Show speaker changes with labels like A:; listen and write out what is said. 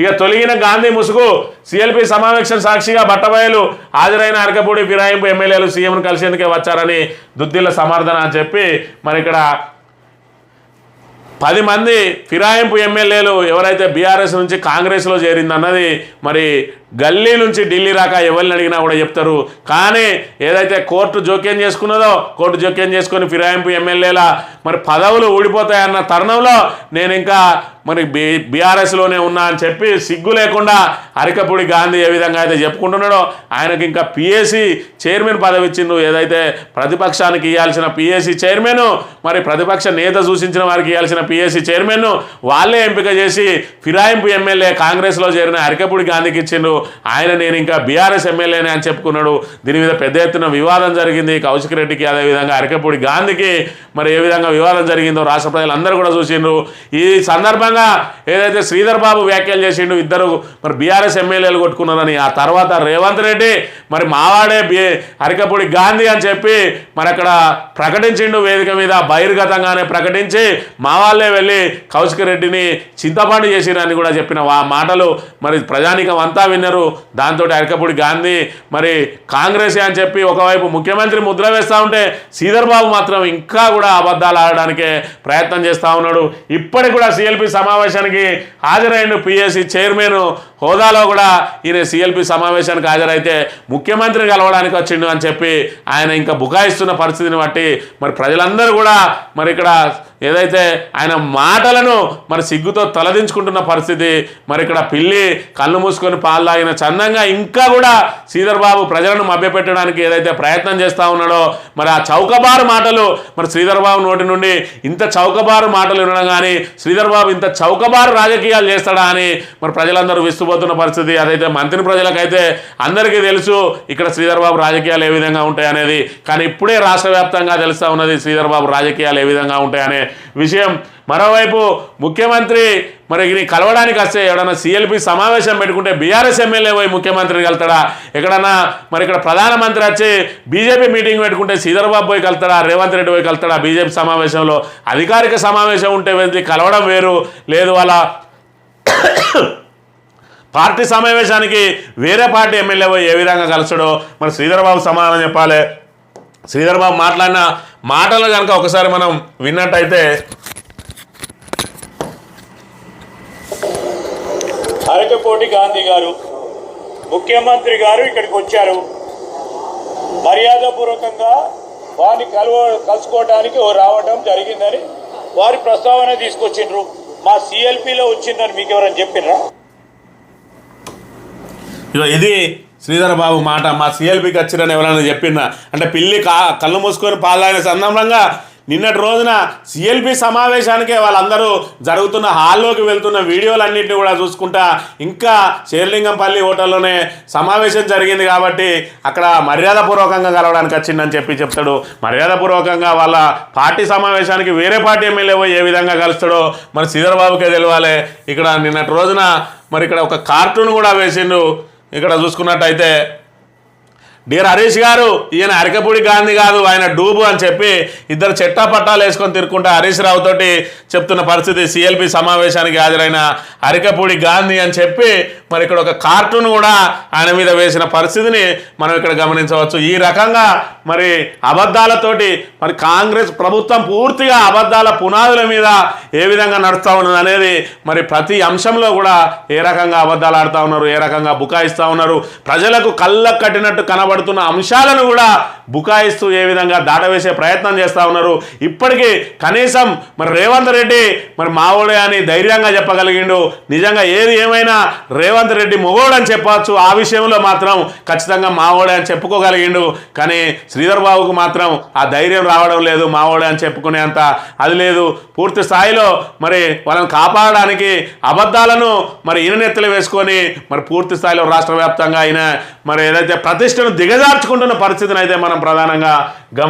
A: ఇక తొలగిన గాంధీ ముసుగు సిఎల్పి సమావేశం సాక్షిగా బట్టబయలు హాజరైన అరకపూడి ఫిరాయింపు ఎమ్మెల్యేలు సీఎంను కలిసేందుకే వచ్చారని దుద్దిల్ల సమర్థన అని చెప్పి మరి ఇక్కడ 10 మంది ఫిరాయింపు ఎమ్మెల్యేలు ఎవరైతే బీఆర్ఎస్ నుంచి కాంగ్రెస్లో చేరిందన్నది మరి గల్లీ నుంచి ఢిల్లీ రాక ఎవరిని అడిగినా కూడా చెప్తారు. కానీ ఏదైతే కోర్టు జోక్యం చేసుకున్నదో కోర్టు జోక్యం చేసుకొని ఫిరాయింపు ఎమ్మెల్యేల మరి పదవులు ఊడిపోతాయన్న తరుణంలో నేను ఇంకా మరి బీఆర్ఎస్లోనే ఉన్నా అని చెప్పి సిగ్గు లేకుండా అరకపూడి గాంధీ ఏ విధంగా అయితే చెప్పుకుంటున్నాడో ఆయనకి ఇంకా పిఎస్సి చైర్మన్ పదవి ఇచ్చిండు. ఏదైతే ప్రతిపక్షానికి ఇవ్వాల్సిన పిఎస్సి చైర్మన్ మరి ప్రతిపక్ష నేత సూచించిన వారికి ఇవ్వాల్సిన పిఎస్సి చైర్మన్ వాళ్ళే ఎంపిక చేసి ఫిరాయింపు ఎమ్మెల్యే కాంగ్రెస్లో చేరిన అరకపూడి గాంధీకి ఇచ్చిండు. ఆయన నేను ఇంకా బీఆర్ఎస్ ఎమ్మెల్యేనే అని చెప్పుకున్నాడు. దీని మీద పెద్ద ఎత్తున వివాదం జరిగింది. కౌశిక్ రెడ్డికి అదేవిధంగా అరకపూడి గాంధీకి మరి ఏ విధంగా వివాదం జరిగిందో రాష్ట్ర ప్రజలందరూ కూడా చూసిండ్రు. ఈ సందర్భంగా ఏదైతే శ్రీధర్ బాబు వ్యాఖ్యలు చేసిండు ఇద్దరు మరి బీఆర్ఎస్ ఎమ్మెల్యేలు కొట్టుకున్నారని, ఆ తర్వాత రేవంత్ రెడ్డి మరి మావాడే అరకపూడి గాంధీ అని చెప్పి మరి అక్కడ ప్రకటించిండు. వేదిక మీద బహిర్గతంగానే ప్రకటించి మా వాళ్ళే వెళ్ళి కౌశిక్ రెడ్డిని చింతపండు చేసిరని కూడా చెప్పిన మాటలు మరి ప్రజానీకం అంతా విన్నారు. దాంతో అరకపూడి గాంధీ మరి కాంగ్రెస్ అని చెప్పి ఒకవైపు ముఖ్యమంత్రి ముద్ర వేస్తూ ఉంటే శ్రీధర్ బాబు మాత్రం ఇంకా కూడా అబద్ధాలు ఆడడానికే ప్రయత్నం చేస్తూ ఉన్నాడు. ఇప్పటికి కూడా సిఎల్పి సమావేశానికి హాజరైన పిఎస్సి చైర్మన్ హోదాలో కూడా ఈయన సిఎల్పి సమావేశానికి హాజరైతే ముఖ్యమంత్రిని కలవడానికి వచ్చిండు అని చెప్పి ఆయన ఇంకా బుకాయిస్తున్న పరిస్థితిని బట్టి మరి ప్రజలందరూ కూడా మరి ఇక్కడ ఏదైతే ఆయన మాటలను మరి సిగ్గుతో తలదించుకుంటున్న పరిస్థితి. మరి ఇక్కడ పిల్లి కళ్ళు మూసుకొని పాలు తాగిన చందంగా ఇంకా కూడా శ్రీధర్ బాబు ప్రజలను మభ్యపెట్టడానికి ఏదైతే ప్రయత్నం చేస్తూ ఉన్నాడో మరి ఆ చౌకబారు మాటలు మరి శ్రీధర్ బాబు నోటి నుండి ఇంత చౌకబారు మాటలు వినడం కానీ శ్రీధర్ బాబు ఇంత చౌకబారు రాజకీయాలు చేస్తాడా అని మరి ప్రజలందరూ విస్తుపోతున్న పరిస్థితి. అదైతే మంత్రి ప్రజలకైతే అందరికీ తెలుసు ఇక్కడ శ్రీధర్ బాబు రాజకీయాలు ఏ విధంగా ఉంటాయి అనేది. కానీ ఇప్పుడే రాష్ట్ర వ్యాప్తంగా తెలుస్తూ ఉన్నది శ్రీధర్ బాబు రాజకీయాలు ఏ విధంగా ఉంటాయనే విషయం. మరోవైపు ముఖ్యమంత్రి మరి కలవడానికి వస్తే ఎవడన్నా సిఎల్పి సమావేశం పెట్టుకుంటే బీఆర్ఎస్ ఎమ్మెల్యే పోయి ముఖ్యమంత్రిని కలుతాడా? ఎక్కడన్నా మరి ఇక్కడ ప్రధానమంత్రి వచ్చి బీజేపీ మీటింగ్ పెట్టుకుంటే శ్రీధర్ బాబు పోయి కలుతాడా? రేవంత్ రెడ్డి పోయి కలుతాడా? బీజేపీ సమావేశంలో అధికారిక సమావేశం ఉంటే వెళ్ళి కలవడం వేరు, లేదు వాళ్ళ పార్టీ సమావేశానికి వేరే పార్టీ ఎమ్మెల్యే పోయి ఏ విధంగా కలుస్తాడో మరి శ్రీధర్ బాబు సమాధానం చెప్పాలి. శ్రీధర్ బాబు మాట్లాడిన మాటలు కనుక ఒకసారి మనం విన్నట్టయితే,
B: అరకపూడి గాంధీ గారు ముఖ్యమంత్రి గారు ఇక్కడికి వచ్చారు. మర్యాదపూర్వకంగా వారిని కలుసుకోవడానికి రావడం జరిగిందని వారి ప్రస్తావన తీసుకొచ్చిండ్రు. మా సిఎల్పిలో వచ్చిందని మీకు ఎవరైనా చెప్పినరా?
A: ఇది శ్రీధర్ బాబు మాట. మా సిఎల్పికి వచ్చిరని ఎవరైనా చెప్పిందా అంటే పిల్లి కళ్ళు మూసుకొని పాలైన సందర్భంగా నిన్నటి రోజున సిఎల్పి సమావేశానికే వాళ్ళందరూ జరుగుతున్న హాల్లోకి వెళ్తున్న వీడియోలన్నింటినీ కూడా చూసుకుంటా ఇంకా శేర్లింగంపల్లి హోటల్లోనే సమావేశం జరిగింది కాబట్టి అక్కడ మర్యాదపూర్వకంగా కలవడానికి వచ్చిందని చెప్పి చెప్తాడు. మర్యాదపూర్వకంగా వాళ్ళ పార్టీ సమావేశానికి వేరే పార్టీ ఎమ్మెల్యే పోయి ఏ విధంగా కలుస్తాడో మరి శ్రీధర్ బాబుకే తెలియాలి. ఇక్కడ నిన్నటి రోజున మరి ఇక్కడ ఒక కార్టూన్ కూడా వేసిండు. ఇక్కడ చూసుకున్నట్టయితే డియర్ హరీష్ గారు ఈయన అరకపూడి గాంధీ కాదు ఆయన డూబు అని చెప్పి ఇద్దరు చెట్టా పట్టాలు వేసుకొని తిరుక్కుంటే హరీష్ రావుతోటి చెప్తున్న పరిస్థితి. సిఎల్పి సమావేశానికి హాజరైన అరకపూడి గాంధీ అని చెప్పి మరి ఇక్కడ ఒక కార్టూన్ కూడా ఆయన మీద వేసిన పరిస్థితిని మనం ఇక్కడ గమనించవచ్చు. ఈ రకంగా మరి అబద్ధాలతోటి మరి కాంగ్రెస్ ప్రభుత్వం పూర్తిగా అబద్ధాల పునాదుల మీద ఏ విధంగా నడుస్తూ ఉన్నది అనేది మరి ప్రతి అంశంలో కూడా ఏ రకంగా అబద్ధాలు ఆడుతూ ఉన్నారు, ఏ రకంగా బుకాయిస్తూ ఉన్నారు, ప్రజలకు కళ్ళకు కట్టినట్టు కనబడుతున్న అంశాలను కూడా బుకాయిస్తూ ఏ విధంగా దాటవేసే ప్రయత్నం చేస్తూ ఉన్నారు. ఇప్పటికీ కనీసం మరి రేవంత్ రెడ్డి మరి మావోడే అని ధైర్యంగా చెప్పగలిగిండు. నిజంగా ఏది ఏమైనా రేవంత్ రెడ్డి మొగోడు అని చెప్పవచ్చు. ఆ విషయంలో మాత్రం ఖచ్చితంగా మావోడే అని చెప్పుకోగలిగిండు. కానీ శ్రీధర్ బాబుకు మాత్రం ఆ ధైర్యం రావడం లేదు. మావోడే అని చెప్పుకునేంత అది లేదు. పూర్తి స్థాయిలో మరి వాళ్ళని కాపాడడానికి అబద్ధాలను మరి ఈయనెత్తలు వేసుకొని మరి పూర్తి స్థాయిలో రాష్ట్ర వ్యాప్తంగా ఆయన మరి ఏదైతే ప్రతిష్టను దిగజార్చుకుంటున్న పరిస్థితిని అయితే మనం ప్రధానంగా